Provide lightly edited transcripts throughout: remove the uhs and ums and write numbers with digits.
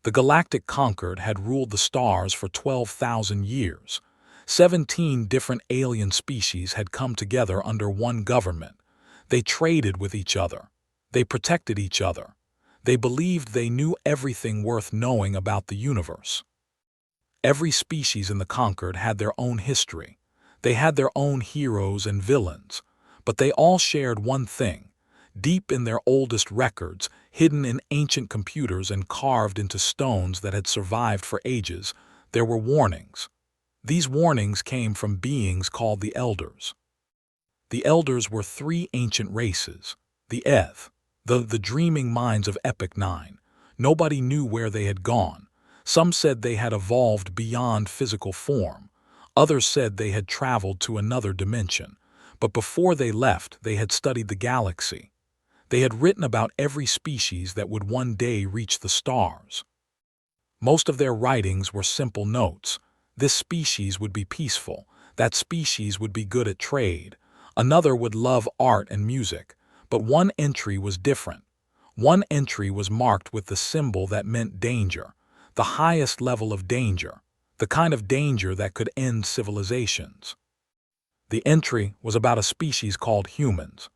The Galactic Concord had ruled the stars for 12,000 years. 17 different alien species had come together under one government. They traded with each other. They protected each other. They believed they knew everything worth knowing about the universe. Every species in the Concord had their own history. They had their own heroes and villains. But they all shared one thing. Deep in their oldest records, hidden in ancient computers and carved into stones that had survived for ages, there were warnings. These warnings came from beings called the Elders. The Elders were three ancient races. The Eth, the dreaming minds of Epic 9. Nobody knew where they had gone. Some said they had evolved beyond physical form. Others said they had traveled to another dimension. But before they left, they had studied the galaxy. They had written about every species that would one day reach the stars. Most of their writings were simple notes. This species would be peaceful. That species would be good at trade. Another would love art and music. But one entry was different. One entry was marked with the symbol that meant danger, the highest level of danger, the kind of danger that could end civilizations. The entry was about a species called humans.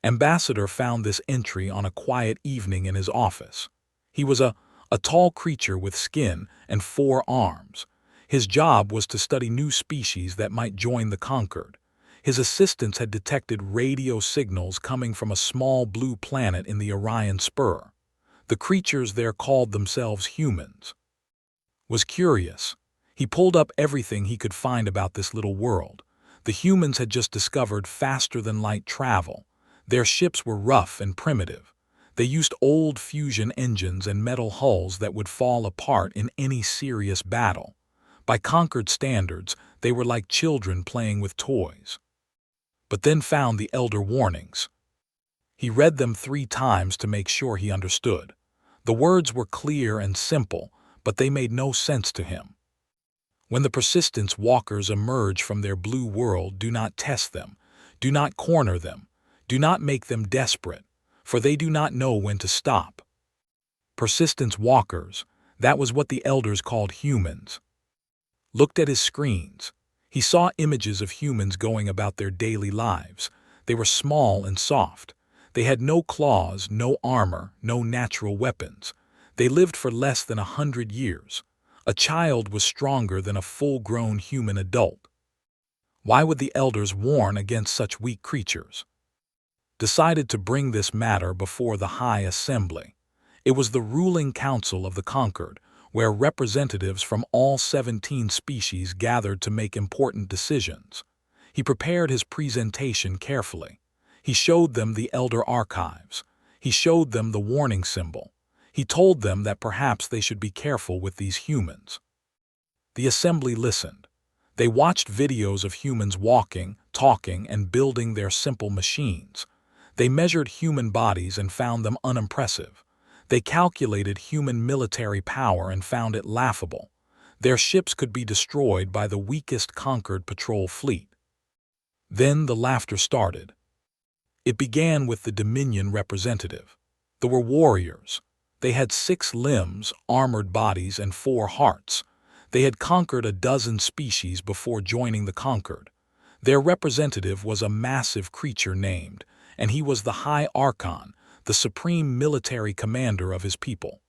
Ambassador found this entry on a quiet evening in his office. He was a tall creature with skin and 4 arms. His job was to study new species that might join the Concord. His assistants had detected radio signals coming from a small blue planet in the Orion Spur. The creatures there called themselves humans. Was curious. He pulled up everything he could find about this little world. The humans had just discovered faster-than-light travel. Their ships were rough and primitive. They used old fusion engines and metal hulls that would fall apart in any serious battle. By Concord standards, they were like children playing with toys. But then found the Elder warnings. He read them 3 times to make sure he understood. The words were clear and simple, but they made no sense to him. When the persistence walkers emerge from their blue world, do not test them. Do not corner them. Do not make them desperate, for they do not know when to stop. Persistence walkers, that was what the Elders called humans. Looked at his screens. He saw images of humans going about their daily lives. They were small and soft. They had no claws, no armor, no natural weapons. They lived for less than 100 years. A child was stronger than a full-grown human adult. Why would the Elders warn against such weak creatures? Decided to bring this matter before the High Assembly. It was the ruling council of the Concord, where representatives from all 17 species gathered to make important decisions. He prepared his presentation carefully. He showed them the Elder archives. He showed them the warning symbol. He told them that perhaps they should be careful with these humans. The assembly listened. They watched videos of humans walking, talking, and building their simple machines. They measured human bodies and found them unimpressive. They calculated human military power and found it laughable. Their ships could be destroyed by the weakest Concord patrol fleet. Then the laughter started. It began with the Dominion representative. They were warriors. They had 6 limbs, armored bodies, and 4 hearts. They had conquered a dozen species before joining the Concord. Their representative was a massive creature named, and he was the High Archon, the supreme military commander of his people.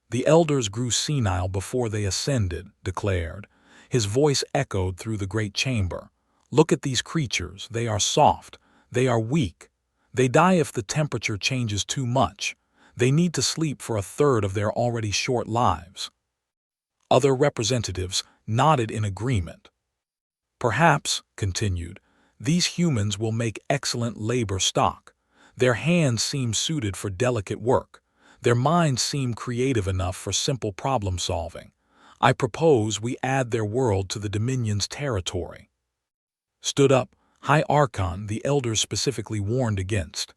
The Elders grew senile before they ascended, declared. His voice echoed through the great chamber. Look at these creatures. They are soft. They are weak. They die if the temperature changes too much. They need to sleep for 1/3 of their already short lives. Other representatives nodded in agreement. Perhaps, continued, these humans will make excellent labor stock. Their hands seem suited for delicate work. Their minds seem creative enough for simple problem solving. I propose we add their world to the Dominion's territory. Stood up, High Archon, the Elders specifically warned against.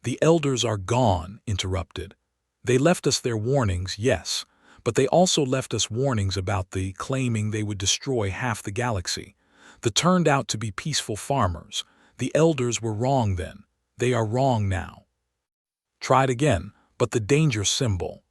The Elders are gone, interrupted. They left us their warnings, yes, but they also left us warnings about the claiming they would destroy half the galaxy. They turned out to be peaceful farmers. The Elders were wrong then. They are wrong now. Tried again, but the danger symbol.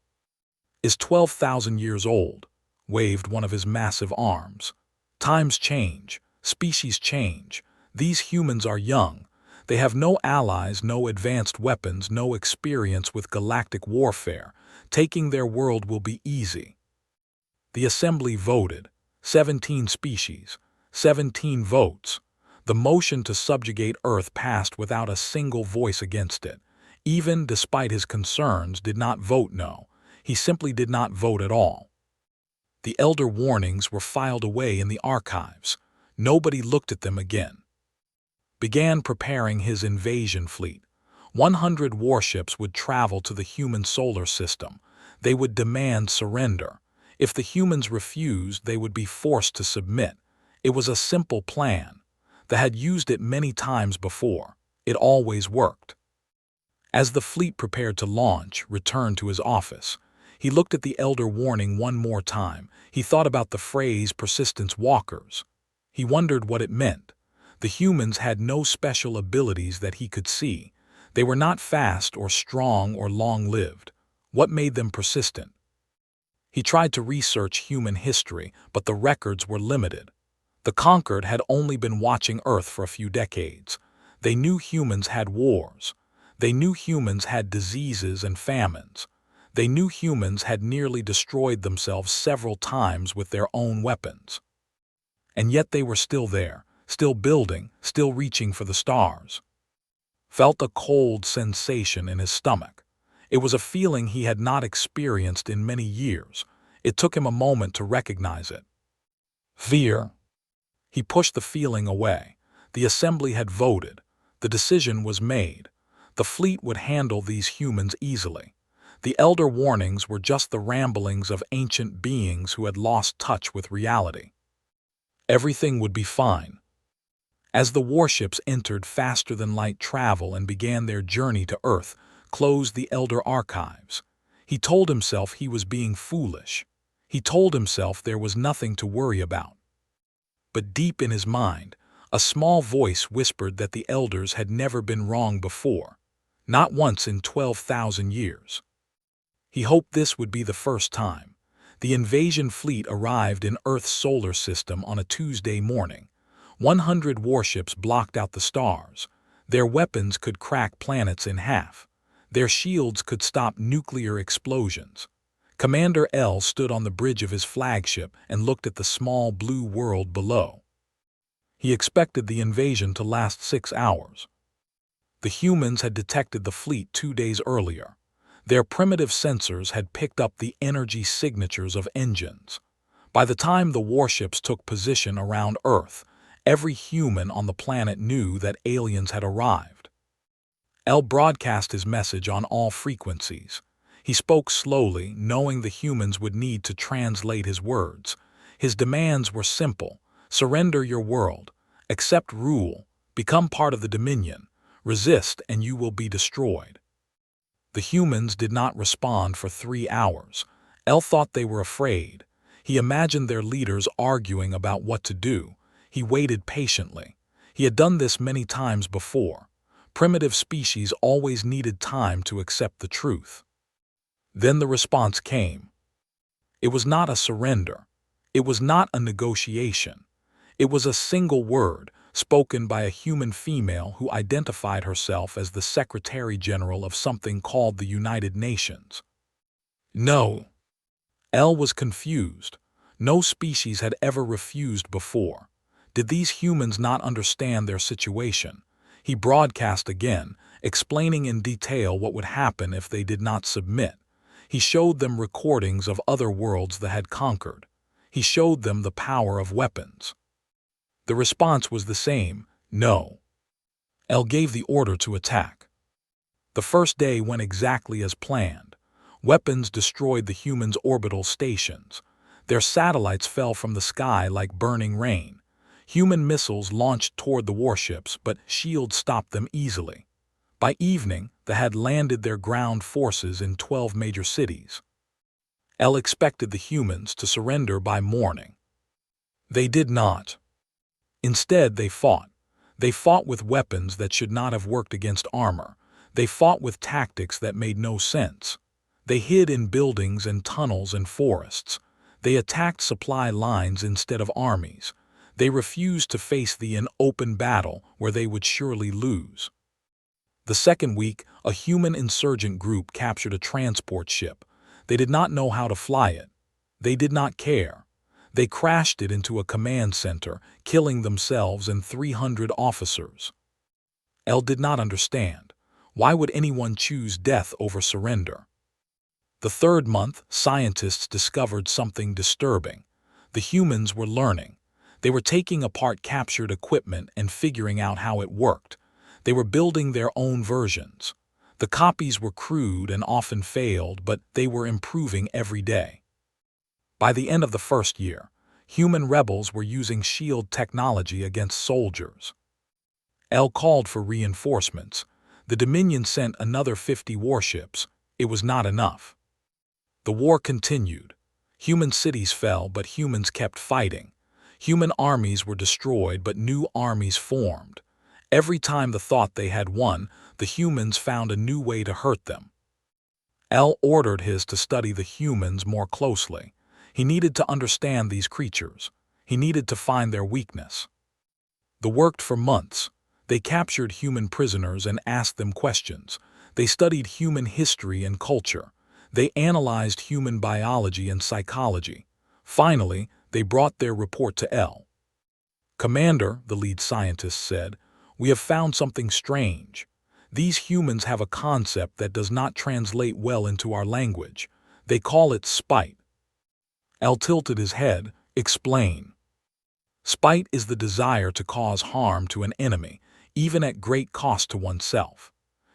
is 12,000 years old, waved one of his massive arms. Times change, species change. These humans are young. They have no allies, no advanced weapons, no experience with galactic warfare. Taking their world will be easy. The assembly voted. 17 species, 17 votes. The motion to subjugate Earth passed without a single voice against it. Even despite his concerns, did not vote no. He simply did not vote at all. The elder warnings were filed away in the archives. Nobody looked at them again. Began preparing his invasion fleet. 100 warships would travel to the human solar system. They would demand surrender. If the humans refused, they would be forced to submit. It was a simple plan. They had used it many times before. It always worked. As the fleet prepared to launch, returned to his office, he looked at the elder warning one more time. He thought about the phrase persistence walkers. He wondered what it meant. The humans had no special abilities that he could see. They were not fast or strong or long-lived. What made them persistent? He tried to research human history, but the records were limited. The conquered had only been watching Earth for a few decades. They knew humans had wars. They knew humans had diseases and famines. They knew humans had nearly destroyed themselves several times with their own weapons. And yet they were still there, still building, still reaching for the stars. Felt a cold sensation in his stomach. It was a feeling he had not experienced in many years. It took him a moment to recognize it. Fear. He pushed the feeling away. The assembly had voted. The decision was made. The fleet would handle these humans easily. The elder warnings were just the ramblings of ancient beings who had lost touch with reality. Everything would be fine. As the warships entered faster-than-light travel and began their journey to Earth, closed the elder archives. He told himself he was being foolish. He told himself there was nothing to worry about. But deep in his mind, a small voice whispered that the elders had never been wrong before, not once in 12,000 years. He hoped this would be the first time. The invasion fleet arrived in Earth's solar system on a Tuesday morning. 100 warships blocked out the stars. Their weapons could crack planets in half. Their shields could stop nuclear explosions. Commander L stood on the bridge of his flagship and looked at the small blue world below. He expected the invasion to last 6 hours. The humans had detected the fleet 2 days earlier. Their primitive sensors had picked up the energy signatures of engines. By the time the warships took position around Earth, every human on the planet knew that aliens had arrived. L broadcast his message on all frequencies. He spoke slowly, knowing the humans would need to translate his words. His demands were simple: surrender your world, accept rule, become part of the Dominion, resist and you will be destroyed. The humans did not respond for 3 hours. L thought they were afraid. He imagined their leaders arguing about what to do. He waited patiently. He had done this many times before. Primitive species always needed time to accept the truth. Then the response came. It was not a surrender. It was not a negotiation. It was a single word, spoken by a human female who identified herself as the Secretary General of something called the United Nations. No. L was confused. No species had ever refused before. Did these humans not understand their situation? He broadcast again, explaining in detail what would happen if they did not submit. He showed them recordings of other worlds that had conquered. He showed them the power of weapons. The response was the same: no. L gave the order to attack. The first day went exactly as planned. Weapons destroyed the humans' orbital stations. Their satellites fell from the sky like burning rain. Human missiles launched toward the warships, but shields stopped them easily. By evening, they had landed their ground forces in 12 major cities. L expected the humans to surrender by morning. They did not. Instead, they fought. They fought with weapons that should not have worked against armor. They fought with tactics that made no sense. They hid in buildings and tunnels and forests. They attacked supply lines instead of armies. They refused to face the open battle where they would surely lose. The second week, a human insurgent group captured a transport ship. They did not know how to fly it. They did not care. They crashed it into a command center, killing themselves and 300 officers. El did not understand. Why would anyone choose death over surrender? The third month, scientists discovered something disturbing. The humans were learning. They were taking apart captured equipment and figuring out how it worked. They were building their own versions. The copies were crude and often failed, but they were improving every day. By the end of the first year, human rebels were using shield technology against soldiers. El called for reinforcements. The Dominion sent another 50 warships. It was not enough. The war continued. Human cities fell, but humans kept fighting. Human armies were destroyed, but new armies formed. Every time the thought they had won, the humans found a new way to hurt them. El ordered his to study the humans more closely. He needed to understand these creatures. He needed to find their weakness. They worked for months. They captured human prisoners and asked them questions. They studied human history and culture. They analyzed human biology and psychology. Finally, they brought their report to El. "Commander," the lead scientist said, "we have found something strange. These humans have a concept that does not translate well into our language. They call it spite." El tilted his head. "Explain." "Spite is the desire to cause harm to an enemy, even at great cost to oneself.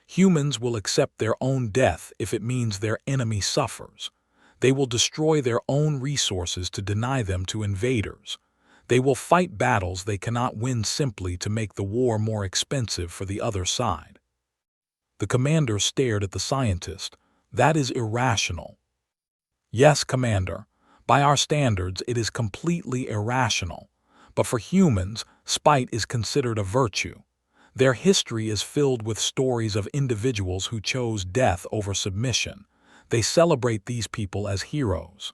Humans will accept their own death if it means their enemy suffers. They will destroy their own resources to deny them to invaders. They will fight battles they cannot win simply to make the war more expensive for the other side." The commander stared at the scientist. "That is irrational." "Yes, Commander. By our standards, it is completely irrational. But for humans, spite is considered a virtue. Their history is filled with stories of individuals who chose death over submission. They celebrate these people as heroes."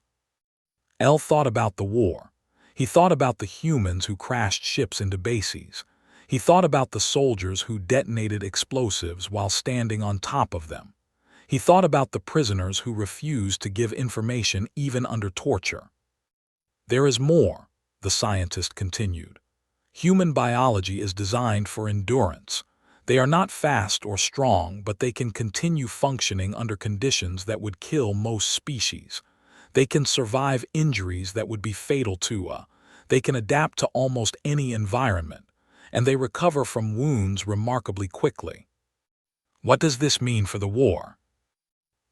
El thought about the war. He thought about the humans who crashed ships into bases. He thought about the soldiers who detonated explosives while standing on top of them. He thought about the prisoners who refused to give information even under torture. "There is more," the scientist continued. "Human biology is designed for endurance. They are not fast or strong, but they can continue functioning under conditions that would kill most species. They can survive injuries that would be fatal to They can adapt to almost any environment, and they recover from wounds remarkably quickly." "What does this mean for the war?"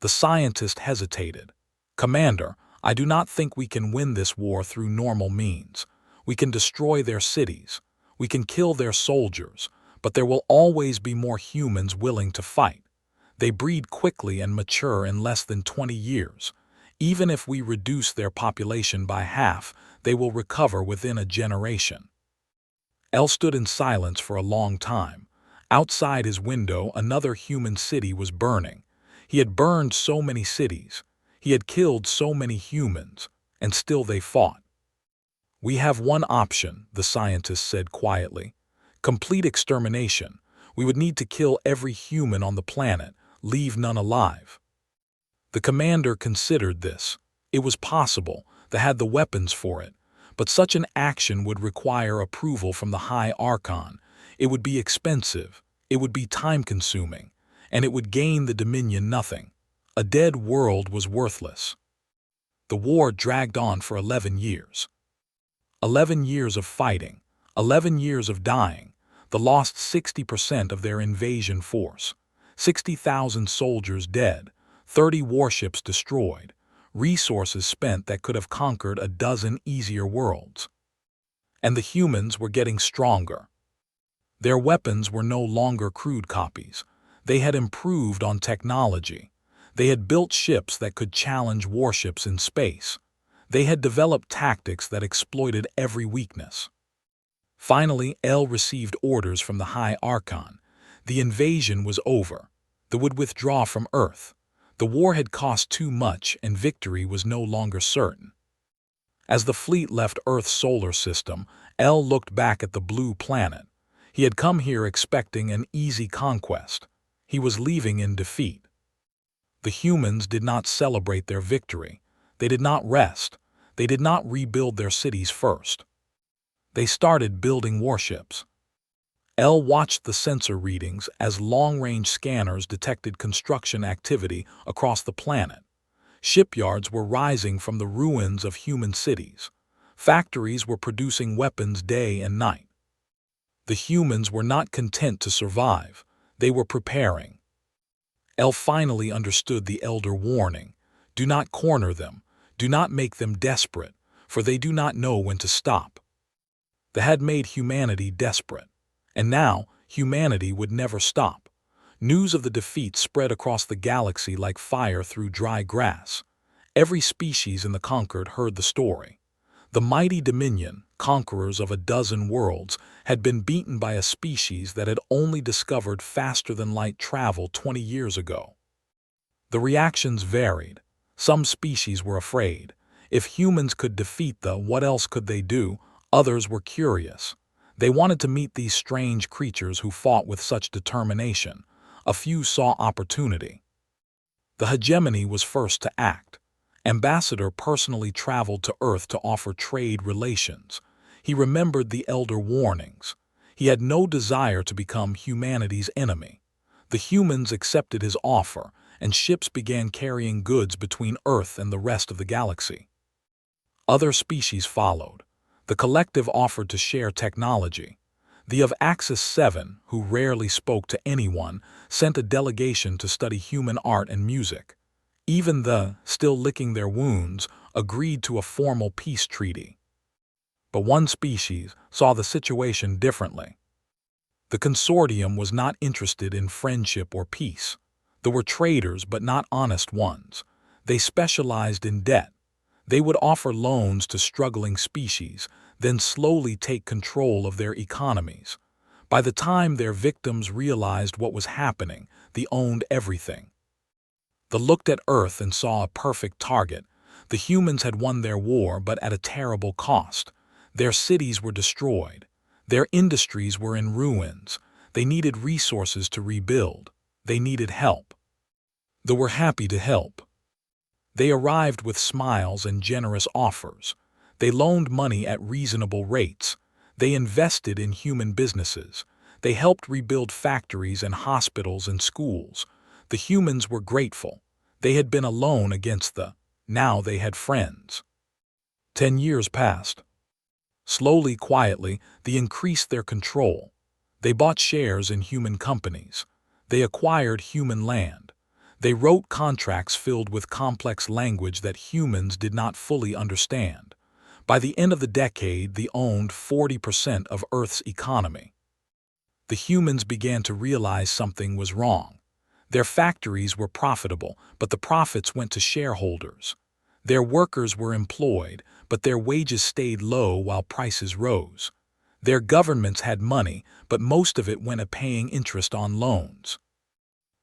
The scientist hesitated. "Commander, I do not think we can win this war through normal means. We can destroy their cities. We can kill their soldiers, but there will always be more humans willing to fight. They breed quickly and mature in less than 20 years. Even if we reduce their population by half, they will recover within a generation." El stood in silence for a long time. Outside his window, another human city was burning. He had burned so many cities. He had killed so many humans, and still they fought. "We have one option," the scientist said quietly. "Complete extermination. We would need to kill every human on the planet, leave none alive." The commander considered this. It was possible. They had the weapons for it. But such an action would require approval from the High Archon. It would be expensive. It would be time-consuming. And it would gain the Dominion nothing. A dead world was worthless. The war dragged on for 11 years. 11 years of fighting. 11 years of dying. They lost 60% of their invasion force. 60,000 soldiers dead. 30 warships destroyed. Resources spent that could have conquered a dozen easier worlds. And the humans were getting stronger. Their weapons were no longer crude copies. They had improved on technology. They had built ships that could challenge warships in space. They had developed tactics that exploited every weakness. Finally, El received orders from the High Archon. The invasion was over. They would withdraw from Earth. The war had cost too much and victory was no longer certain. As the fleet left Earth's solar system, El looked back at the blue planet. He had come here expecting an easy conquest. He was leaving in defeat. The humans did not celebrate their victory. They did not rest. They did not rebuild their cities first. They started building warships. El watched the sensor readings as long-range scanners detected construction activity across the planet. Shipyards were rising from the ruins of human cities. Factories were producing weapons day and night. The humans were not content to survive. They were preparing. El finally understood the elder warning. Do not corner them. Do not make them desperate, for they do not know when to stop. They had made humanity desperate. And now, humanity would never stop. News of the defeat spread across the galaxy like fire through dry grass. Every species in the conquered heard the story. The mighty Dominion, conquerors of a dozen worlds, had been beaten by a species that had only discovered faster-than-light travel 20 years ago. The reactions varied. Some species were afraid. If humans could defeat what else could they do? Others were curious. They wanted to meet these strange creatures who fought with such determination. A few saw opportunity. The hegemony was first to act. Ambassador personally traveled to Earth to offer trade relations. He remembered the elder warnings. He had no desire to become humanity's enemy. The humans accepted his offer, and ships began carrying goods between Earth and the rest of the galaxy. Other species followed. The collective offered to share technology. The of Axis 7, who rarely spoke to anyone, sent a delegation to study human art and music. Even the, still licking their wounds, agreed to a formal peace treaty. But one species saw the situation differently. The consortium was not interested in friendship or peace. There were traders but not honest ones. They specialized in debt. They would offer loans to struggling species, then slowly take control of their economies. By the time their victims realized what was happening, they owned everything. They looked at Earth and saw a perfect target. The humans had won their war, but at a terrible cost. Their cities were destroyed. Their industries were in ruins. They needed resources to rebuild. They needed help. They were happy to help. They arrived with smiles and generous offers. They loaned money at reasonable rates. They invested in human businesses. They helped rebuild factories and hospitals and schools. The humans were grateful. They had been alone against now they had friends. 10 years passed. Slowly, quietly, they increased their control. They bought shares in human companies. They acquired human land. They wrote contracts filled with complex language that humans did not fully understand. By the end of the decade, they owned 40% of Earth's economy. The humans began to realize something was wrong. Their factories were profitable, but the profits went to shareholders. Their workers were employed, but their wages stayed low while prices rose. Their governments had money, but most of it went to paying interest on loans.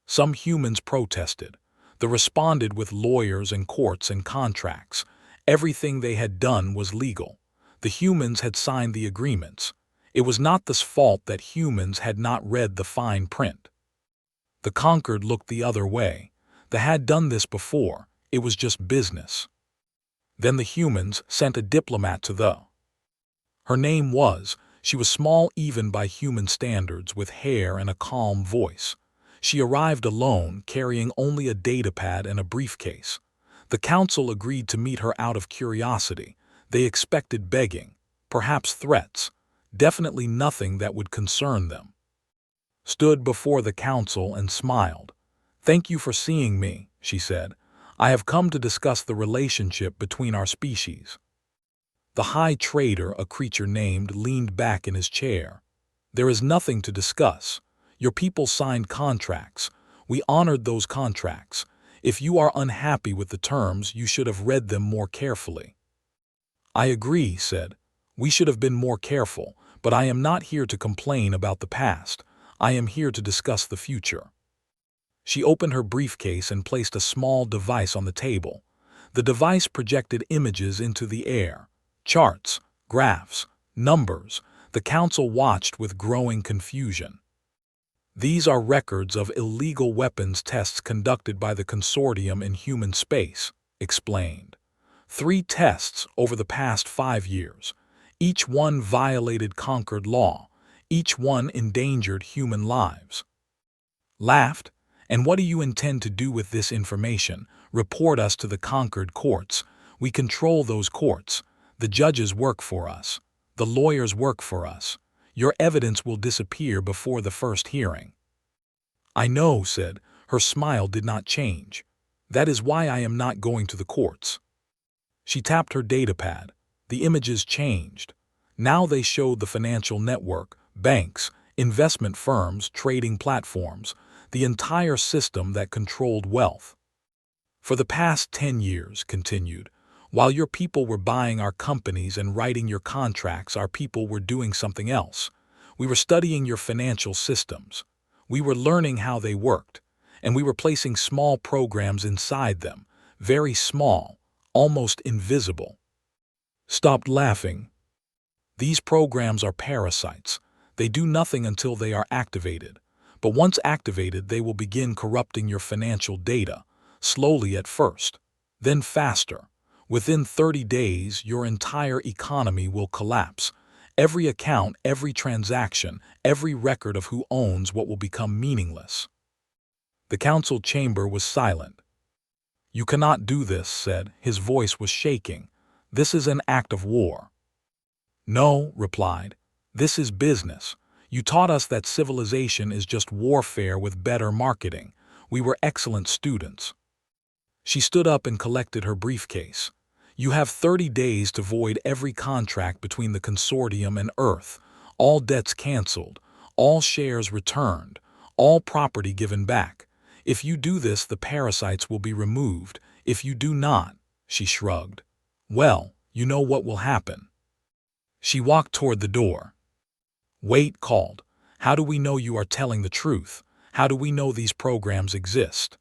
Some humans protested. They responded with lawyers and courts and contracts. Everything they had done was legal. The humans had signed the agreements. It was not this fault that humans had not read the fine print. The conquered looked the other way. They had done this before. It was just business. Then the humans sent a diplomat to Her name she was small even by human standards, with hair and a calm voice. She arrived alone, carrying only a datapad and a briefcase. The council agreed to meet her out of curiosity. They expected begging, perhaps threats, definitely nothing that would concern them. Stood before the council and smiled. "Thank you for seeing me," she said. "I have come to discuss the relationship between our species." The High Trader, a creature named, leaned back in his chair. "There is nothing to discuss. Your people signed contracts. We honored those contracts. If you are unhappy with the terms, you should have read them more carefully." "I agree," he said. "We should have been more careful, but I am not here to complain about the past. I am here to discuss the future." She opened her briefcase and placed a small device on the table. The device projected images into the air. Charts, graphs, numbers. The council watched with growing confusion. These are records of illegal weapons tests conducted by the consortium in human space, explained. 3 tests over the past 5 years. Each one violated Concord law. Each one endangered human lives. Laughed. And what do you intend to do with this information? Report us to the Concord courts. We control those courts. The judges work for us. The lawyers work for us. Your evidence will disappear before the first hearing. I know, said. Her smile did not change. That is why I am not going to the courts. She tapped her datapad. The images changed. Now they showed the financial network, banks, investment firms, trading platforms, the entire system that controlled wealth. For the past 10 years, continued, while your people were buying our companies and writing your contracts, our people were doing something else. We were studying your financial systems. We were learning how they worked, and we were placing small programs inside them, very small, almost invisible. Stopped laughing. These programs are parasites. They do nothing until they are activated. But once activated, they will begin corrupting your financial data, slowly at first, then faster. Within 30 days, your entire economy will collapse. Every account, every transaction, every record of who owns what will become meaningless. The council chamber was silent. You cannot do this, said. His voice was shaking. This is an act of war. No, replied. This is business. You taught us that civilization is just warfare with better marketing. We were excellent students. She stood up and collected her briefcase. You have 30 days to void every contract between the consortium and Earth, all debts canceled, all shares returned, all property given back. If you do this, the parasites will be removed. If you do not, she shrugged. Well, you know what will happen. She walked toward the door. Wait, called. How do we know you are telling the truth? How do we know these programs exist?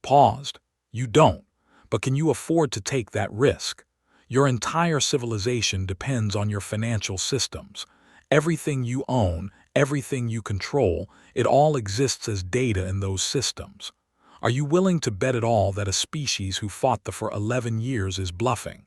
Paused. You don't. But can you afford to take that risk? Your entire civilization depends on your financial systems. Everything you own, everything you control, it all exists as data in those systems. Are you willing to bet it all that a species who fought for 11 years is bluffing?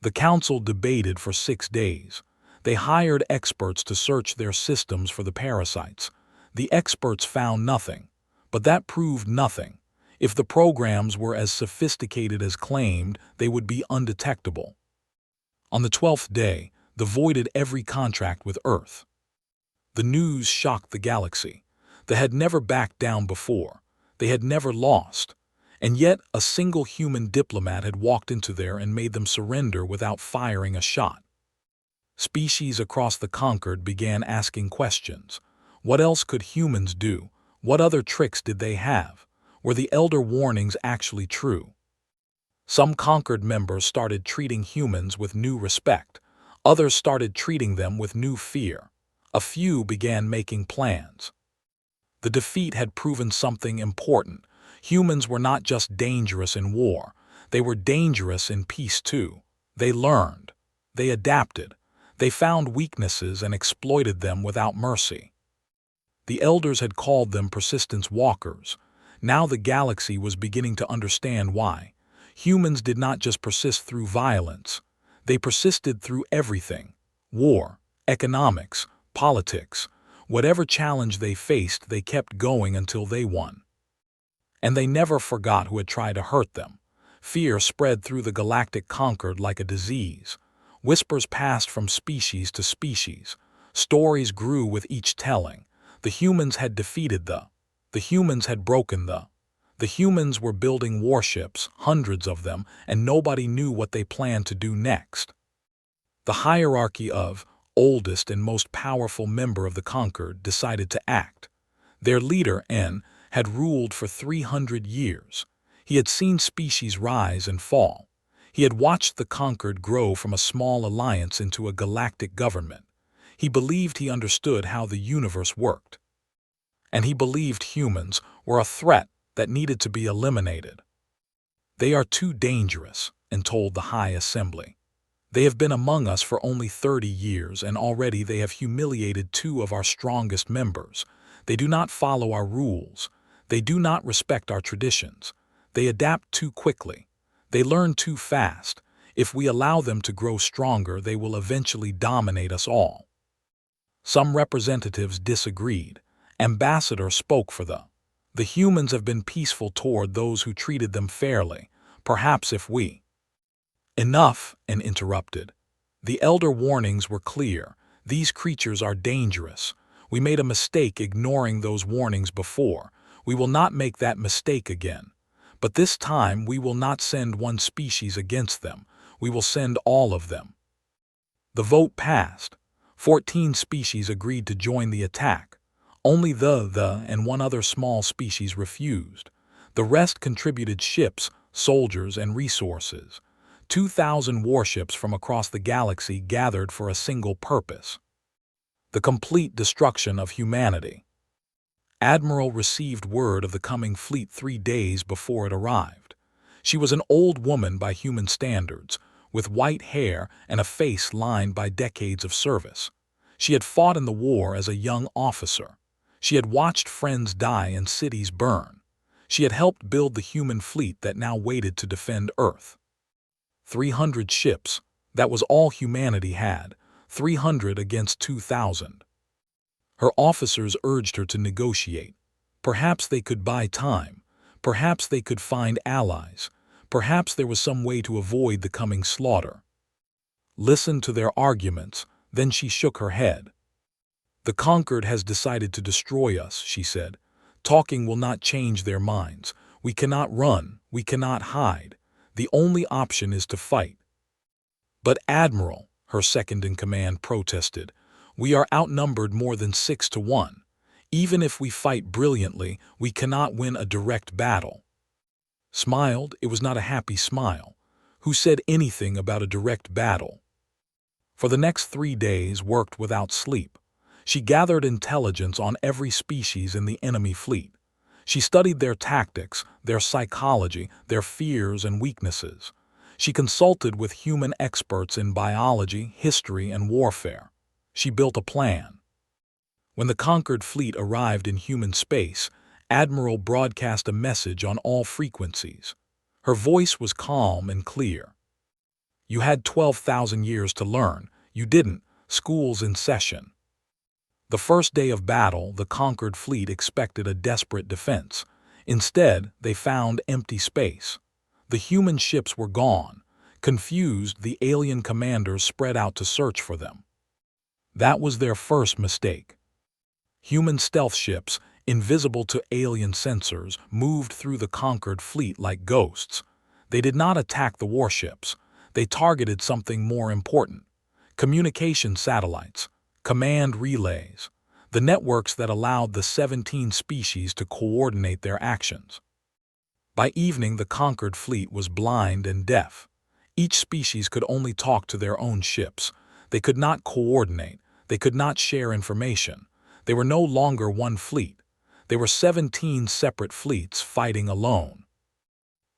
The council debated for 6 days. They hired experts to search their systems for the parasites. The experts found nothing, but that proved nothing. If the programs were as sophisticated as claimed, they would be undetectable. On the 12th day, they voided every contract with Earth. The news shocked the galaxy. They had never backed down before. They had never lost. And yet, a single human diplomat had walked into there and made them surrender without firing a shot. Species across the Concord began asking questions. What else could humans do? What other tricks did they have? Were the elder warnings actually true? Some Concord members started treating humans with new respect. Others started treating them with new fear. A few began making plans. The defeat had proven something important. Humans were not just dangerous in war. They were dangerous in peace too. They learned. They adapted. They found weaknesses and exploited them without mercy. The elders had called them persistence walkers. Now the galaxy was beginning to understand why. Humans did not just persist through violence. They persisted through everything. War, economics, politics. Whatever challenge they faced, they kept going until they won. And they never forgot who had tried to hurt them. Fear spread through the galactic Concord like a disease. Whispers passed from species to species. Stories grew with each telling. The humans had defeated the humans had broken the humans were building warships, hundreds of them, and nobody knew what they planned to do next. The hierarchy of oldest and most powerful member of the Concord decided to act. Their leader, N, had ruled for 300 years. He had seen species rise and fall. He had watched the Concord grow from a small alliance into a galactic government. He believed he understood how the universe worked. and he believed humans were a threat that needed to be eliminated. "They are too dangerous," and told the High Assembly. "They have been among us for only 30 years, and already they have humiliated 2 of our strongest members. They do not follow our rules. They do not respect our traditions. They adapt too quickly. They learn too fast. If we allow them to grow stronger, they will eventually dominate us all." Some representatives disagreed. Ambassador spoke for the humans have been peaceful toward those who treated them fairly. Perhaps if we— "Enough," and interrupted. "The elder warnings were clear. These creatures are dangerous. We made a mistake ignoring those warnings before. We will not make that mistake again. But this time we will not send one species against them. We will send all of them." The vote passed. 14 species agreed to join the attack. Only the and one other small species refused. The rest contributed ships, soldiers, and resources. 2,000 warships from across the galaxy gathered for a single purpose: the complete destruction of humanity. Admiral received word of the coming fleet 3 days before it arrived. She was an old woman by human standards, with white hair and a face lined by decades of service. She had fought in the war as a young officer. She had watched friends die and cities burn. She had helped build the human fleet that now waited to defend Earth. 300 ships, that was all humanity had, 300 against 2,000. Her officers urged her to negotiate. Perhaps they could buy time. Perhaps they could find allies. Perhaps there was some way to avoid the coming slaughter. Listen to their arguments, then she shook her head. "The conquered has decided to destroy us," she said. "Talking will not change their minds. We cannot run, we cannot hide. The only option is to fight." "But Admiral," her second-in-command protested, "we are outnumbered more than 6 to 1. Even if we fight brilliantly, we cannot win a direct battle." Smiled, it was not a happy smile. Who said anything about a direct battle? For the next 3 days worked without sleep. She gathered intelligence on every species in the enemy fleet. She studied their tactics, their psychology, their fears and weaknesses. She consulted with human experts in biology, history, and warfare. She built a plan. When the conquered fleet arrived in human space, Admiral broadcast a message on all frequencies. Her voice was calm and clear. "You had 12,000 years to learn. You didn't. School's in session." The first day of battle, the conquered fleet expected a desperate defense. Instead, they found empty space. The human ships were gone. Confused, the alien commanders spread out to search for them. That was their first mistake. Human stealth ships, invisible to alien sensors, moved through the conquered fleet like ghosts. They did not attack the warships. They targeted something more important: communication satellites, command relays, the networks that allowed the 17 species to coordinate their actions. By evening, the conquered fleet was blind and deaf. Each species could only talk to their own ships. They could not coordinate. They could not share information. They were no longer one fleet. They were 17 separate fleets fighting alone.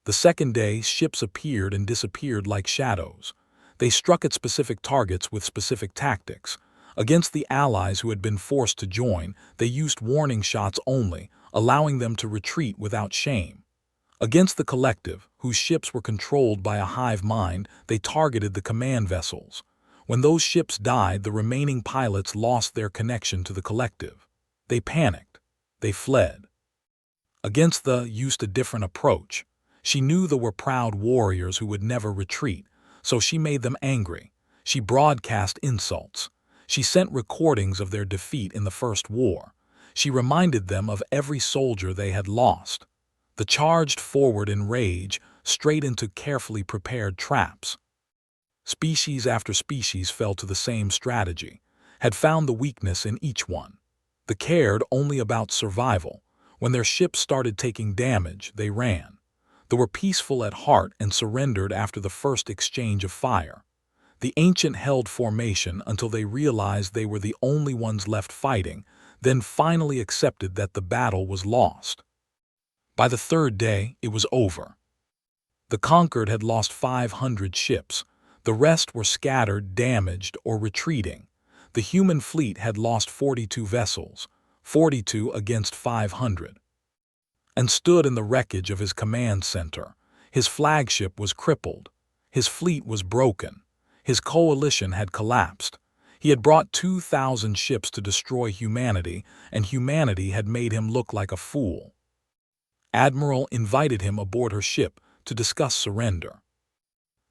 The second day, ships appeared and disappeared like shadows. They struck at specific targets with specific tactics. Against the allies who had been forced to join, they used warning shots only, allowing them to retreat without shame. Against the collective, whose ships were controlled by a hive mind, they targeted the command vessels. When those ships died, the remaining pilots lost their connection to the collective. They panicked. They fled. Against the used a different approach. She knew there were proud warriors who would never retreat, so she made them angry. She broadcast insults. She sent recordings of their defeat in the First War. She reminded them of every soldier they had lost. They charged forward in rage, straight into carefully prepared traps. Species after species fell to the same strategy, had found the weakness in each one. They cared only about survival. When their ships started taking damage, they ran. They were peaceful at heart and surrendered after the first exchange of fire. The ancient held formation until they realized they were the only ones left fighting. then finally accepted that the battle was lost. By the third day, it was over. The conquered had lost 500 ships. The rest were scattered, damaged, or retreating. The human fleet had lost 42 vessels, 42 against 500, and stood in the wreckage of his command center. His flagship was crippled. His fleet was broken. His coalition had collapsed. He had brought 2,000 ships to destroy humanity, and humanity had made him look like a fool. Admiral invited him aboard her ship to discuss surrender.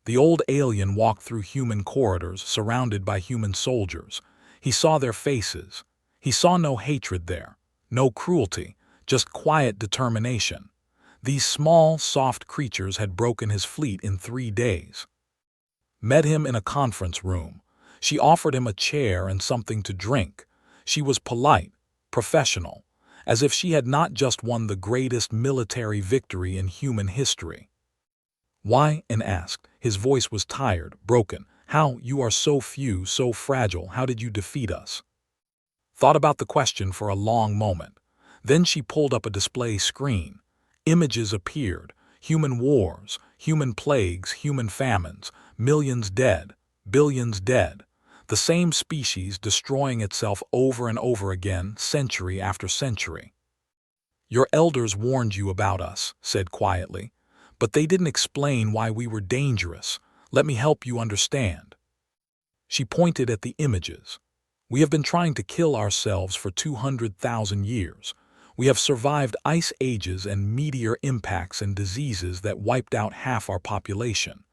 The old alien walked through human corridors surrounded by human soldiers. He saw their faces. He saw no hatred there, no cruelty, just quiet determination. These small, soft creatures had broken his fleet in 3 days. Met him in a conference room. She offered him a chair and something to drink. She was polite, professional, as if she had not just won the greatest military victory in human history. "Why?" Anne asked. His voice was tired, broken. "How? You are so few, so fragile. How did you defeat us?" Thought about the question for a long moment. Then she pulled up a display screen. Images appeared. Human wars, human plagues, human famines, millions dead, billions dead. The same species destroying itself over and over again, century after century. "Your elders warned you about us," said quietly, "but they didn't explain why we were dangerous. Let me help you understand." She pointed at the images. "We have been trying to kill ourselves for 200,000 years. We have survived ice ages and meteor impacts and diseases that wiped out half our population.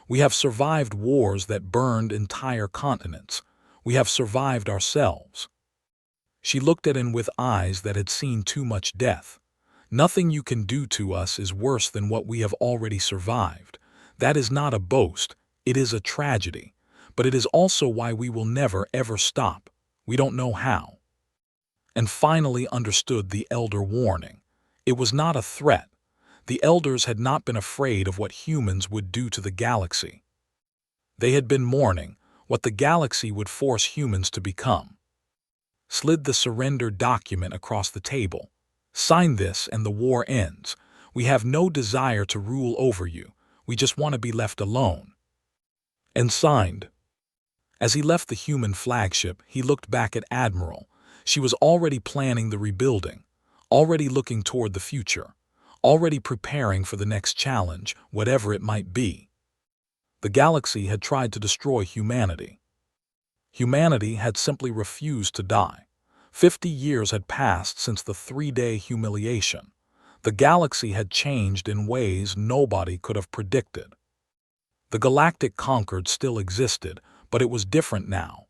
We have survived wars that burned entire continents. We have survived ourselves." She looked at him with eyes that had seen too much death. "Nothing you can do to us is worse than what we have already survived. That is not a boast, it is a tragedy. But it is also why we will never, ever stop. We don't know how." And finally understood the elder warning. It was not a threat. The elders had not been afraid of what humans would do to the galaxy. They had been mourning what the galaxy would force humans to become. Slid the surrender document across the table. "Sign this and the war ends. We have no desire to rule over you. We just want to be left alone." And signed. As he left the human flagship, he looked back at Admiral. She was already planning the rebuilding, already looking toward the future, already preparing for the next challenge, whatever it might be. The galaxy had tried to destroy humanity. Humanity had simply refused to die. 50 years had passed since the 3-day humiliation. The galaxy had changed in ways nobody could have predicted. The galactic conquered still existed, but it was different now.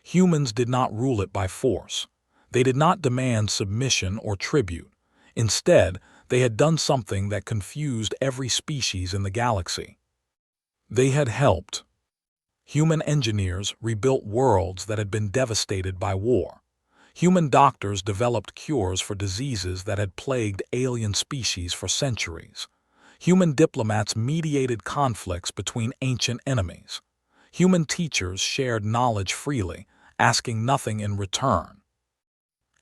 Humans did not rule it by force. They did not demand submission or tribute. Instead, they had done something that confused every species in the galaxy. They had helped. Human engineers rebuilt worlds that had been devastated by war. Human doctors developed cures for diseases that had plagued alien species for centuries. Human diplomats mediated conflicts between ancient enemies. Human teachers shared knowledge freely, asking nothing in return.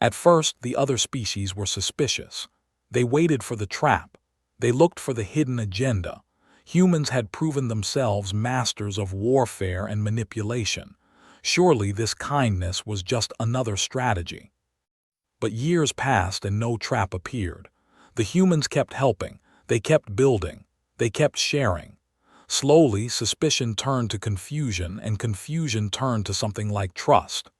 At first, the other species were suspicious. They waited for the trap. They looked for the hidden agenda. Humans had proven themselves masters of warfare and manipulation. Surely this kindness was just another strategy. But years passed and no trap appeared. The humans kept helping. They kept building. They kept sharing. Slowly, suspicion turned to confusion, and confusion turned to something like trust.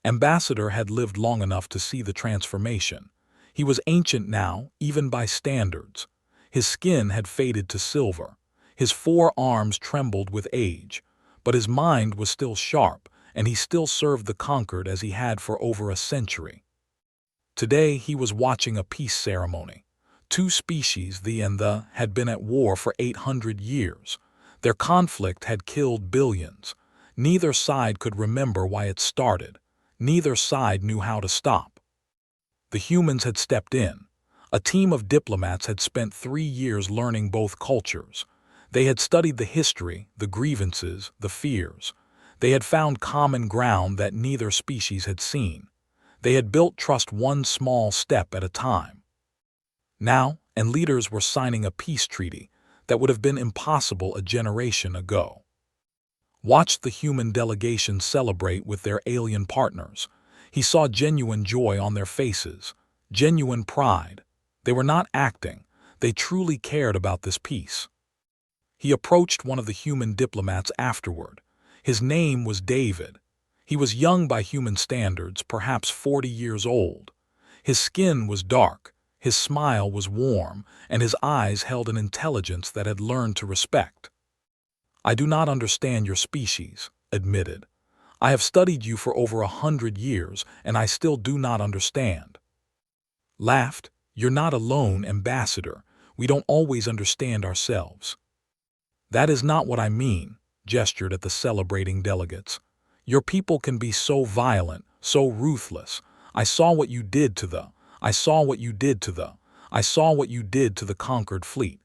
Ambassador had lived long enough to see the transformation. He was ancient now, even by standards. His skin had faded to silver. His 4 arms trembled with age. But his mind was still sharp, and he still served the conquered as he had for over a century. Today he was watching a peace ceremony. 2 species, the and the, had been at war for 800 years. Their conflict had killed billions. Neither side could remember why it started. Neither side knew how to stop. The humans had stepped in. A team of diplomats had spent 3 years learning both cultures. They had studied the history, the grievances, the fears. They had found common ground that neither species had seen. They had built trust one small step at a time. Now, and leaders were signing a peace treaty that would have been impossible a generation ago. Watched the human delegation celebrate with their alien partners. He saw genuine joy on their faces, genuine pride. They were not acting. They truly cared about this peace. He approached one of the human diplomats afterward. His name was David. He was young by human standards, perhaps 40 years old. His skin was dark, his smile was warm, and his eyes held an intelligence that had learned to respect. "I do not understand your species," admitted. "I have studied you for over 100 years, and I still do not understand." Laughed. "You're not alone, Ambassador. We don't always understand ourselves." "That is not what I mean," gestured at the celebrating delegates. "Your people can be so violent, so ruthless. I saw what you did to the conquered fleet.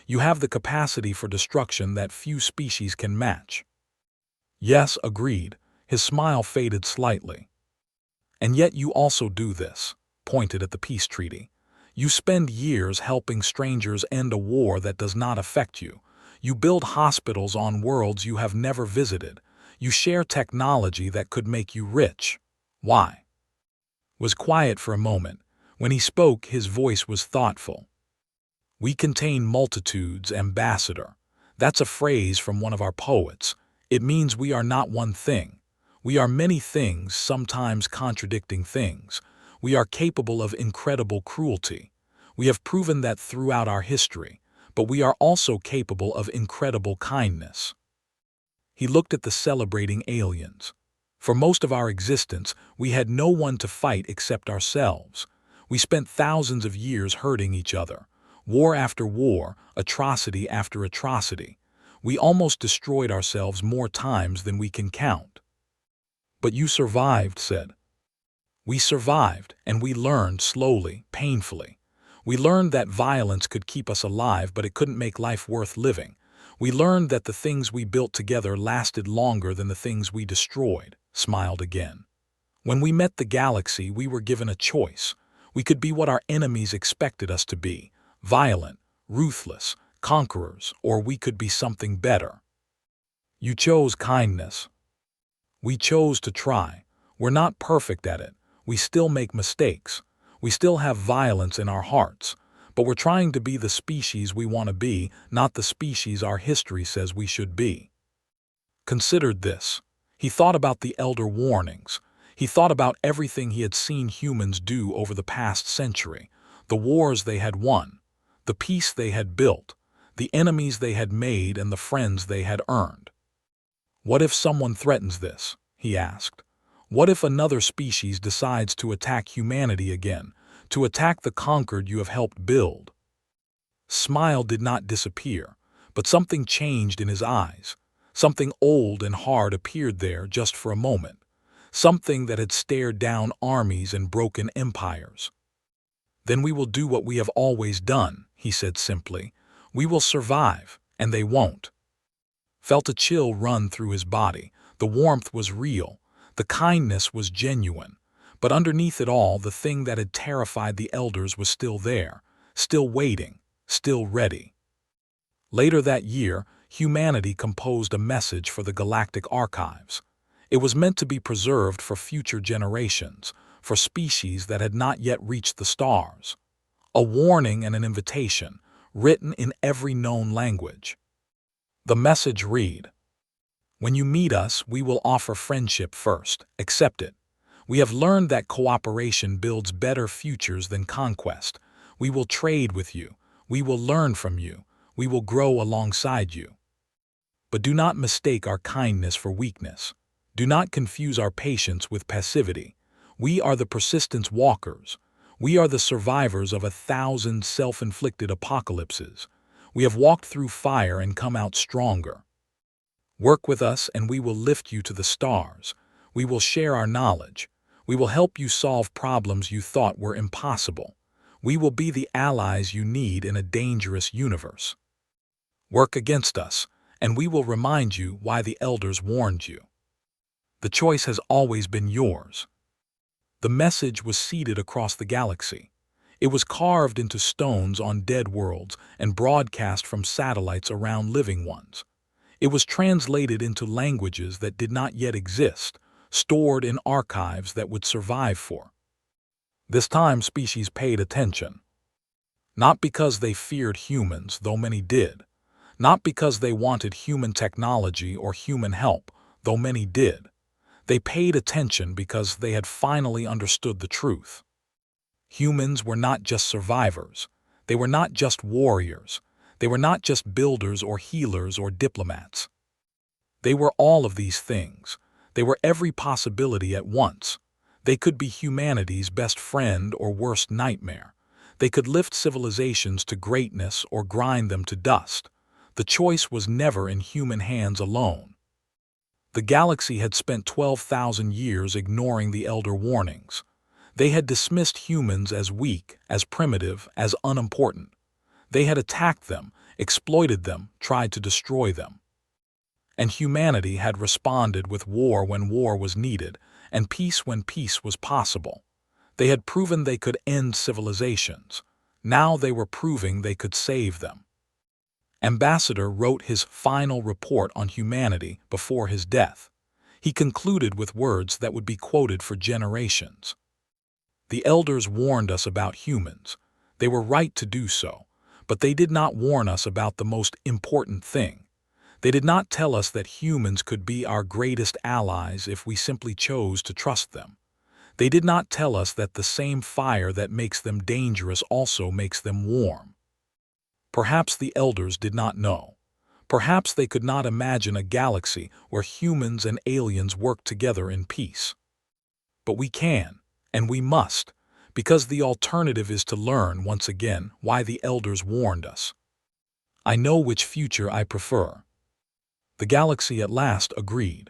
You have the capacity for destruction that few species can match." "Yes," agreed. His smile faded slightly. "And yet you also do this," pointed at the peace treaty. "You spend years helping strangers end a war that does not affect you. You build hospitals on worlds you have never visited. You share technology that could make you rich. Why?" Was quiet for a moment. When he spoke, his voice was thoughtful. "We contain multitudes, Ambassador. That's a phrase from one of our poets. It means we are not one thing. We are many things, sometimes contradicting things. We are capable of incredible cruelty. We have proven that throughout our history. But we are also capable of incredible kindness." He looked at the celebrating aliens. "For most of our existence, we had no one to fight except ourselves. We spent thousands of years hurting each other. War after war, atrocity after atrocity. We almost destroyed ourselves more times than we can count." "But you survived," said. "We survived, and we learned slowly, painfully. We learned that violence could keep us alive, but it couldn't make life worth living. We learned that the things we built together lasted longer than the things we destroyed," smiled again. "When we met the galaxy, we were given a choice. We could be what our enemies expected us to be, violent, ruthless, conquerors, or we could be something better. You chose kindness. We chose to try. We're not perfect at it. We still make mistakes. We still have violence in our hearts, but we're trying to be the species we want to be, not the species our history says we should be." Considered this. He thought about the elder warnings. He thought about everything he had seen humans do over the past century, the wars they had won, the peace they had built, the enemies they had made, and the friends they had earned. "What if someone threatens this?" he asked. "What if another species decides to attack humanity again, to attack the conquered you have helped build?" Smile did not disappear, but something changed in his eyes. Something old and hard appeared there just for a moment, something that had stared down armies and broken empires. "Then we will do what we have always done," he said simply. "We will survive, and they won't." Felt a chill run through his body. The warmth was real. The kindness was genuine, but underneath it all, the thing that had terrified the elders was still there, still waiting, still ready. Later that year, humanity composed a message for the Galactic Archives. It was meant to be preserved for future generations, for species that had not yet reached the stars. A warning and an invitation, written in every known language. The message read, "When you meet us, we will offer friendship first. Accept it. We have learned that cooperation builds better futures than conquest. We will trade with you. We will learn from you. We will grow alongside you. But do not mistake our kindness for weakness. Do not confuse our patience with passivity. We are the persistence walkers. We are the survivors of 1,000 self-inflicted apocalypses. We have walked through fire and come out stronger. Work with us and we will lift you to the stars. We will share our knowledge. We will help you solve problems you thought were impossible. We will be the allies you need in a dangerous universe. Work against us, and we will remind you why the elders warned you. The choice has always been yours." The message was seeded across the galaxy. It was carved into stones on dead worlds and broadcast from satellites around living ones. It was translated into languages that did not yet exist, stored in archives that would survive for. This time species paid attention. Not because they feared humans, though many did. Not because they wanted human technology or human help, though many did. They paid attention because they had finally understood the truth. Humans were not just survivors. They were not just warriors. They were not just builders or healers or diplomats. They were all of these things. They were every possibility at once. They could be humanity's best friend or worst nightmare. They could lift civilizations to greatness or grind them to dust. The choice was never in human hands alone. The galaxy had spent 12,000 years ignoring the elder warnings. They had dismissed humans as weak, as primitive, as unimportant. They had attacked them, exploited them, tried to destroy them. And humanity had responded with war when war was needed, and peace when peace was possible. They had proven they could end civilizations. Now they were proving they could save them. Ambassador wrote his final report on humanity before his death. He concluded with words that would be quoted for generations. The elders warned us about humans. They were right to do so, but they did not warn us about the most important thing. They did not tell us that humans could be our greatest allies if we simply chose to trust them. They did not tell us that the same fire that makes them dangerous also makes them warm. Perhaps the elders did not know. Perhaps they could not imagine a galaxy where humans and aliens work together in peace. But we can, and we must, because the alternative is to learn once again why the elders warned us. I know which future I prefer. The galaxy at last agreed.